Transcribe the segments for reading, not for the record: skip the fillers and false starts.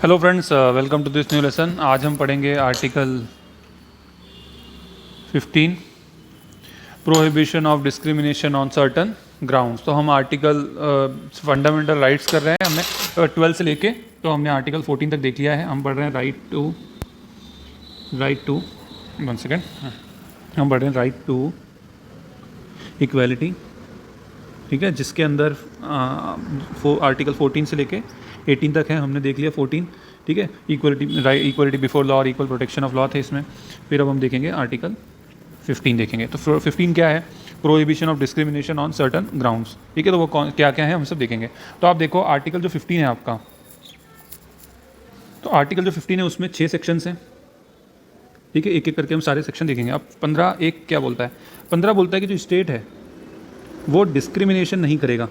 Hello friends, welcome to this new lesson. आज हम पढ़ेंगे article 15 prohibition of discrimination on certain grounds. तो हम आर्टिकल फंडामेंटल राइट्स कर रहे हैं। हमने 12 से लेके तो हमने आर्टिकल 14 तक देख लिया है। हम पढ़ रहे हैं राइट टू वन सेकेंड हम पढ़ रहे हैं राइट टू इक्वालिटी, ठीक है, जिसके अंदर आर्टिकल 14 से लेके 18 तक है। हमने देख लिया 14, ठीक है। इक्वलिटी बिफोर लॉ और इक्वल प्रोटेक्शन ऑफ लॉ थे इसमें। फिर अब हम देखेंगे आर्टिकल 15 देखेंगे। तो 15 क्या है? Prohibition of discrimination on certain grounds, ठीक है। तो वो क्या क्या है हम सब देखेंगे। तो आप देखो आर्टिकल जो 15 है आपका, तो आर्टिकल जो 15 है उसमें 6 सेक्शंस हैं, ठीक है। एक एक करके हम सारे सेक्शन देखेंगे। अब 15 एक क्या बोलता है? 15 बोलता है कि जो स्टेट है वो डिस्क्रिमिनेशन नहीं करेगा,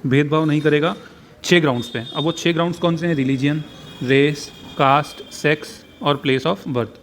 भेदभाव नहीं करेगा 6 ग्राउंड्स पे। अब वो 6 ग्राउंड्स कौन से हैं? रिलीजियन, रेस, कास्ट, सेक्स और place of birth.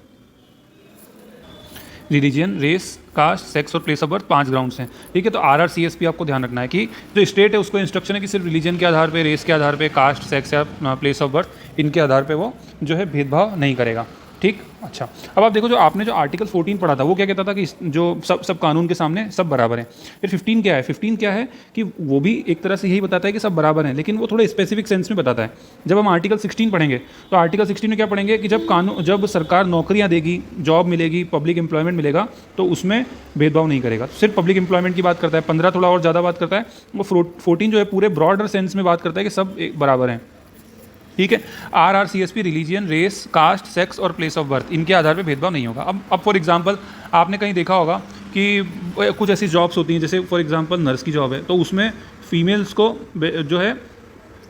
Religion, race, caste, sex और प्लेस ऑफ बर्थ 5 ग्राउंड्स हैं, ठीक है। तो RRCSP आपको ध्यान रखना है कि जो स्टेट है उसको इंस्ट्रक्शन है कि सिर्फ रिलीजन के आधार पे, रेस के आधार पे, कास्ट, सेक्स या प्लेस ऑफ बर्थ, इनके आधार पे वो जो है भेदभाव नहीं करेगा, ठीक। अच्छा, अब आप देखो जो आपने जो आर्टिकल 14 पढ़ा था वो क्या कहता था कि जो सब कानून के सामने सब बराबर हैं। फिर 15 क्या है? 15 क्या है कि वो भी एक तरह से यही बताता है कि सब बराबर हैं, लेकिन वो थोड़े स्पेसिफिक सेंस में बताता है। जब हम आर्टिकल 16 पढ़ेंगे तो आर्टिकल 16 में क्या पढ़ेंगे कि जब सरकार नौकरियां देगी, जॉब मिलेगी, पब्लिक एम्प्लॉयमेंट मिलेगा, तो उसमें भेदभाव नहीं करेगा। सिर्फ पब्लिक एम्प्लॉयमेंट की बात करता है। 15 थोड़ा और ज़्यादा बात करता है। वो 14 जो है पूरे ब्रॉडर सेंस में बात करता है कि सब बराबर हैं, ठीक है। RRCSP religion, race, caste, sex और प्लेस ऑफ बर्थ, इनके आधार पे भेदभाव नहीं होगा। अब फॉर एग्जांपल आपने कहीं देखा होगा कि कुछ ऐसी जॉब्स होती हैं, जैसे फॉर एग्जांपल नर्स की जॉब है, तो उसमें फीमेल्स को जो है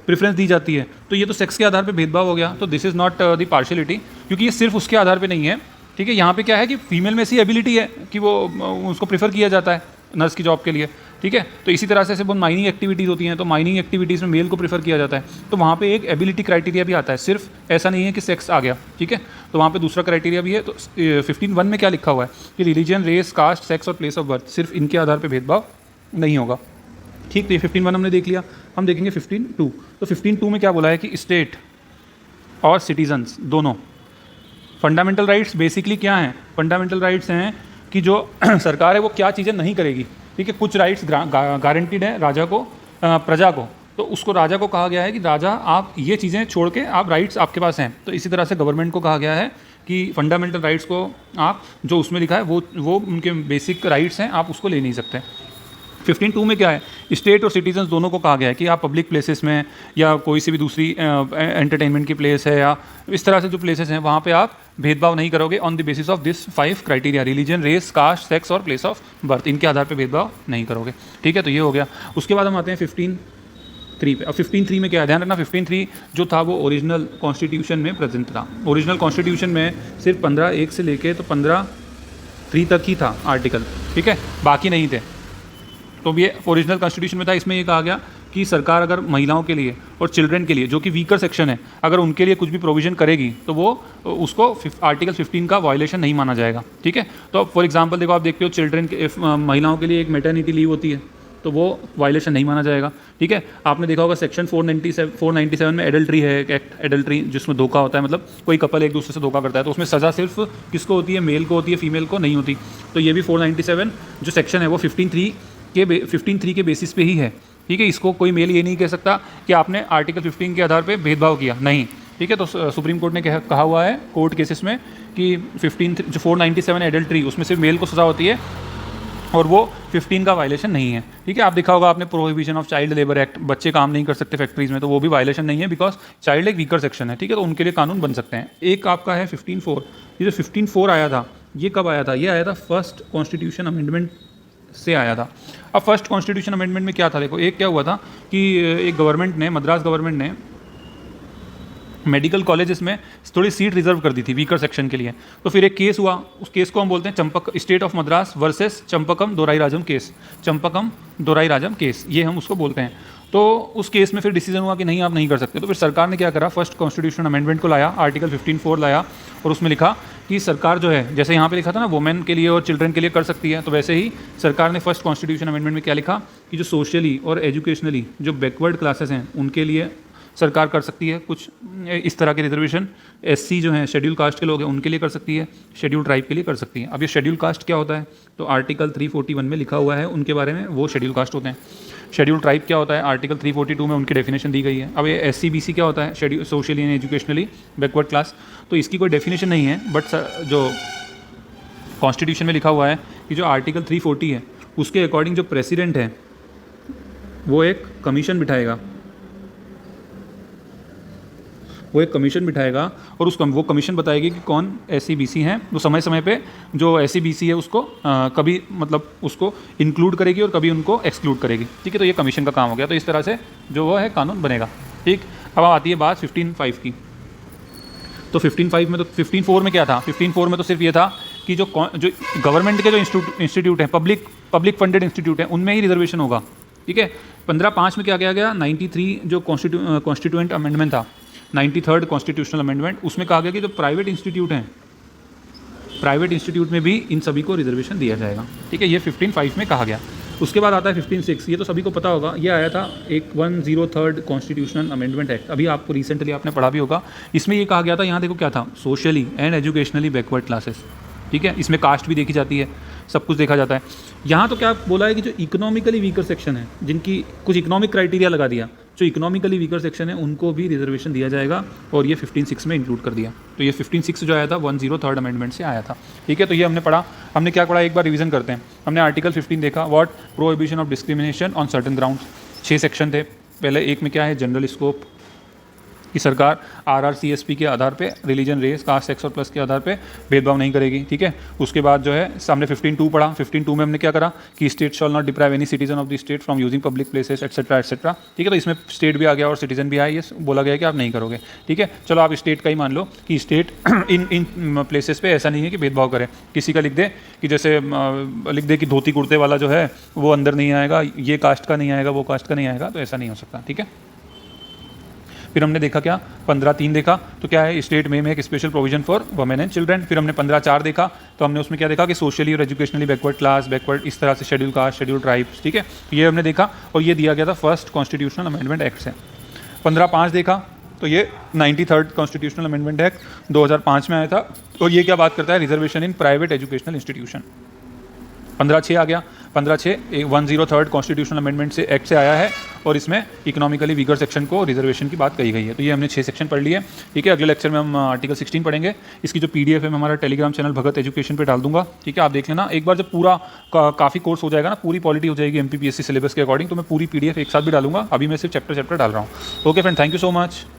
प्रेफरेंस दी जाती है। तो ये तो सेक्स के आधार पे भेदभाव हो गया। तो this is not the partiality, क्योंकि ये सिर्फ उसके आधार पे नहीं है, ठीक है। यहाँ पे क्या है कि फीमेल में ऐसी एबिलिटी है कि वो उसको प्रेफर किया जाता है नर्स की जॉब के लिए, ठीक है। तो इसी तरह से ऐसे बहुत माइनिंग एक्टिविटीज़ होती हैं, तो माइनिंग एक्टिविटीज़ में मेल को प्रेफर किया जाता है। तो वहाँ पे एक एबिलिटी क्राइटेरिया भी आता है, सिर्फ ऐसा नहीं है कि सेक्स आ गया, ठीक है। तो वहाँ पे दूसरा क्राइटेरिया भी है। तो 15(1) में क्या लिखा हुआ है कि रिलीजन, रेस, कास्ट, सेक्स और प्लेस ऑफ बर्थ, सिर्फ इनके आधार पर भेदभाव नहीं होगा, ठीक। तो ये 15(1) हमने देख लिया। हम देखेंगे 15(2). तो 15(2) में क्या बोला है कि स्टेट और सिटीजन्स दोनों फंडामेंटल राइट्स बेसिकली क्या हैं? फंडामेंटल राइट्स हैं कि जो सरकार है वो क्या चीज़ें नहीं करेगी, ठीक है। कुछ राइट्स गारंटीड है राजा को, प्रजा को। तो उसको राजा को कहा गया है कि राजा आप ये चीज़ें छोड़ के, आप राइट्स आपके पास हैं। तो इसी तरह से गवर्नमेंट को कहा गया है कि फंडामेंटल राइट्स को आप जो उसमें लिखा है वो उनके बेसिक राइट्स हैं, आप उसको ले नहीं सकते। 15(2) में क्या है? स्टेट और सिटीजन्स दोनों को कहा गया है कि आप पब्लिक प्लेसेस में या कोई सी भी दूसरी एंटरटेनमेंट की प्लेस है या इस तरह से जो प्लेसेस हैं वहाँ पे आप भेदभाव नहीं करोगे on the basis of this 5 criteria, religion, race, caste, sex और प्लेस ऑफ बर्थ, इनके आधार पे भेदभाव नहीं करोगे, ठीक है। तो ये हो गया। उसके बाद हम आते हैं 15(3) पे। अब 15(3) में क्या है? ध्यान रखना, 15(3) जो था वो ओरिजिनल कॉन्स्टिट्यूशन में प्रेजेंट था। ओरिजिनल कॉन्स्टिट्यूशन में सिर्फ 15(1) से लेके तो 15(3) तक ही था आर्टिकल, ठीक है, बाकी नहीं थे। तो ये ओरिजिनल कॉन्स्टिट्यूशन में था। इसमें ये कहा गया कि सरकार अगर महिलाओं के लिए और चिल्ड्रन के लिए, जो कि वीकर सेक्शन है, अगर उनके लिए कुछ भी प्रोविज़न करेगी तो वो उसको आर्टिकल 15 का वायलेशन नहीं माना जाएगा, ठीक है। तो फॉर एग्जांपल देखो, आप देखते हो चिल्ड्रन के महिलाओं के लिए एक मैटरनिटी लीव होती है, तो वो वायलेशन नहीं माना जाएगा, ठीक है। आपने देखा होगा सेक्शन 497 में एडल्ट्री है, एक एक्ट एडल्ट्री, जिसमें धोखा होता है, मतलब कोई कपल एक दूसरे से धोखा करता है, तो उसमें सज़ा सिर्फ किसको होती है? मेल को होती है, फीमेल को नहीं होती। तो ये भी 497 जो सेक्शन है वो 15(3) के बेसिस पे ही है, ठीक है। इसको कोई मेल ये नहीं कह सकता कि आपने आर्टिकल 15 के आधार पे भेदभाव किया, नहीं, ठीक है। तो सुप्रीम कोर्ट ने कहा हुआ है कोर्ट केसेस में कि 497 एडल्ट्री, उसमें सिर्फ मेल को सज़ा होती है और वो 15 का वायलेशन नहीं है, ठीक है। आप देखा होगा आपने prohibition of child labour act, बच्चे काम नहीं कर सकते फैक्ट्रीज में, तो वो भी वायलेशन नहीं है, बिकॉज चाइल्ड एक वीकर सेक्शन है, ठीक है। तो उनके लिए कानून बन सकते हैं। एक आपका है 15(4). ये जो 15(4) आया था, ये कब आया था? ये आया था फर्स्ट कॉन्स्टिट्यूशन अमेंडमेंट से आया था। अब फर्स्ट कॉन्स्टिट्यूशन अमेंडमेंट में क्या था? देखो, एक क्या हुआ था कि एक गवर्नमेंट ने, मद्रास गवर्नमेंट ने मेडिकल कॉलेजेस में थोड़ी सीट रिजर्व कर दी थी वीकर सेक्शन के लिए। तो फिर एक केस हुआ, उस केस को हम बोलते हैं state of Madras versus Champakam Dorairajan case. Champakam Dorairajan case, ये हम उसको बोलते हैं। तो उस केस में फिर डिसीजन हुआ कि नहीं, आप नहीं कर सकते। तो फिर सरकार ने क्या करा? फर्स्ट कॉन्स्टिट्यूशन अमेंडमेंट को लाया, आर्टिकल 15(4) लाया, और उसमें लिखा कि सरकार जो है, जैसे यहाँ पे लिखा था ना वुमेन के लिए और चिल्ड्रन के लिए कर सकती है, तो वैसे ही सरकार ने फर्स्ट कॉन्स्टिट्यूशन अमेंडमेंट में क्या लिखा कि जो सोशली और एजुकेशनली जो बैकवर्ड क्लासेस हैं उनके लिए सरकार कर सकती है कुछ इस तरह के रिजर्वेशन। एससी जो हैं शेड्यूल कास्ट के लोग हैं उनके लिए कर सकती है, शेड्यूल ट्राइब के लिए कर सकती है। अब ये शेड्यूल कास्ट क्या होता है, तो आर्टिकल 341 में लिखा हुआ है उनके बारे में, वो शेड्यूल कास्ट होते हैं। शेड्यूल ट्राइब क्या होता है, आर्टिकल 342 में उनकी डेफिनेशन दी गई है। अब ये एससी बीसी क्या होता है, schedule socially and educationally backward class, तो इसकी कोई डेफिनेशन नहीं है, बट जो कॉन्स्टिट्यूशन में लिखा हुआ है कि जो आर्टिकल 340 है उसके अकॉर्डिंग जो प्रेसिडेंट है वो एक कमीशन बिठाएगा, और वो कमीशन बताएगी कि कौन एससी बीसी हैं। वो समय समय पे जो एससी बीसी है उसको कभी मतलब उसको इंक्लूड करेगी और कभी उनको एक्सक्लूड करेगी, ठीक है। तो ये कमीशन का काम हो गया। तो इस तरह से जो वो है कानून बनेगा, ठीक। अब आती है बात 15(5) की। तो 15(5) में तो 15(4) में क्या था, 15(4) में तो सिर्फ ये था कि जो गवर्नमेंट के जो इंस्टीट्यूट हैं, पब्लिक फंडेड इंस्टीट्यूट हैं, उनमें ही रिजर्वेशन होगा, ठीक है। 15(5) में क्या किया गया, 93 जो कॉन्स्टिट्यूएंट अमेंडमेंट था, 93rd कॉन्स्टिट्यूशनल अमेंडमेंट, उसमें कहा गया कि जो प्राइवेट इंस्टीट्यूट हैं, प्राइवेट इंस्टीट्यूट में भी इन सभी को रिजर्वेशन दिया जाएगा, ठीक है। ये 15(5) में कहा गया। उसके बाद आता है 15(6), ये तो सभी को पता होगा, ये आया था एक 103rd कॉन्स्टिट्यूशनल अमेंडमेंट एक्ट, अभी आपको रिसेंटली आपने पढ़ा भी होगा। इसमें ये कहा गया था, यहाँ देखो क्या था, socially and educationally backward classes, ठीक है। इसमें कास्ट भी देखी जाती है, सब कुछ देखा जाता है। यहाँ तो क्या बोला है कि जो इकोनॉमिकली वीकर सेक्शन है, जिनकी कुछ इकोनॉमिक क्राइटेरिया लगा दिया, जो इकोनॉमिकली वीकर सेक्शन है उनको भी रिजर्वेशन दिया जाएगा, और ये 15(6) में इंक्लूड कर दिया। तो ये 15(6) जो आया था 103rd अमेंडमेंट से आया था, ठीक है। तो ये हमने पढ़ा, हमने क्या पढ़ा, एक बार रिवीजन करते हैं। हमने आर्टिकल 15 देखा, what prohibition of discrimination on certain grounds. 6 section थे। पहले एक में क्या है, जनरल स्कोप, कि सरकार RRCSP के आधार पे रिलीजन, रेस, कास्ट, सेक्स और प्लस के आधार पे भेदभाव नहीं करेगी, ठीक है। उसके बाद जो है सामने 15(2) पढ़ा। 15(2) में हमने क्या करा कि state shawl not deprive any citizen of the state from using public places etcetera etcetera, ठीक है। तो इसमें स्टेट भी आ गया और सिटीजन भी आया, ये बोला गया कि आप नहीं करोगे, ठीक है। चलो आप स्टेट का ही मान लो कि स्टेट इन प्लेसेस पे ऐसा नहीं है कि भेदभाव करे। किसी का लिख दे कि जैसे लिख दे कि धोती कुर्ते वाला जो है वो अंदर नहीं आएगा, ये कास्ट का नहीं आएगा, वो कास्ट का नहीं आएगा, तो ऐसा नहीं हो सकता, ठीक है। फिर हमने देखा क्या, 15(3) देखा, तो क्या है, स्टेट में एक special provision for women and children. फिर हमने 15(4) देखा, तो हमने उसमें क्या देखा कि सोशली और एजुकेशनली बैकवर्ड क्लास, बैकवर्ड इस तरह से शेड्यूल कास्ट, शेड्यूल ट्राइब्स, ठीक है। ये हमने देखा और ये दिया गया था फर्स्ट कॉन्स्टिट्यूशनल अमेंडमेंट एक्ट से। 15(5) देखा, तो ये 93rd कॉन्स्टिट्यूशनल अमेंडमेंट एक्ट 2005 में आया था, और ये क्या बात करता है, reservation in private educational institution. 15(6) आ गया। 15(6) 103rd कॉन्स्टिट्यूशनल अमेंडमेंट से एक्ट से आया है, और इसमें इकोनॉमिकली वीकर सेक्शन को रिजर्वेशन की बात कही गई है। तो ये हमने 6 सेक्शन पढ़ लिए, ठीक है। अगले लेक्चर में हम आर्टिकल 16 पढ़ेंगे। इसकी जो PDF है मैं हमारा टेलीग्राम चैनल भगत एजुकेशन पे डाल दूंगा, ठीक है। आप देख लेना, एक बार जब पूरा काफ़ी कोर्स हो जाएगा ना, पूरी पॉलिटी हो जाएगी MPPSC सिलेबस के अकॉर्डिंग, तो मैं पूरी PDF एक साथ भी डालूंगा। अभी मैं सिर्फ चैप्टर डाल रहा हूँ। Okay friend, thank you so much.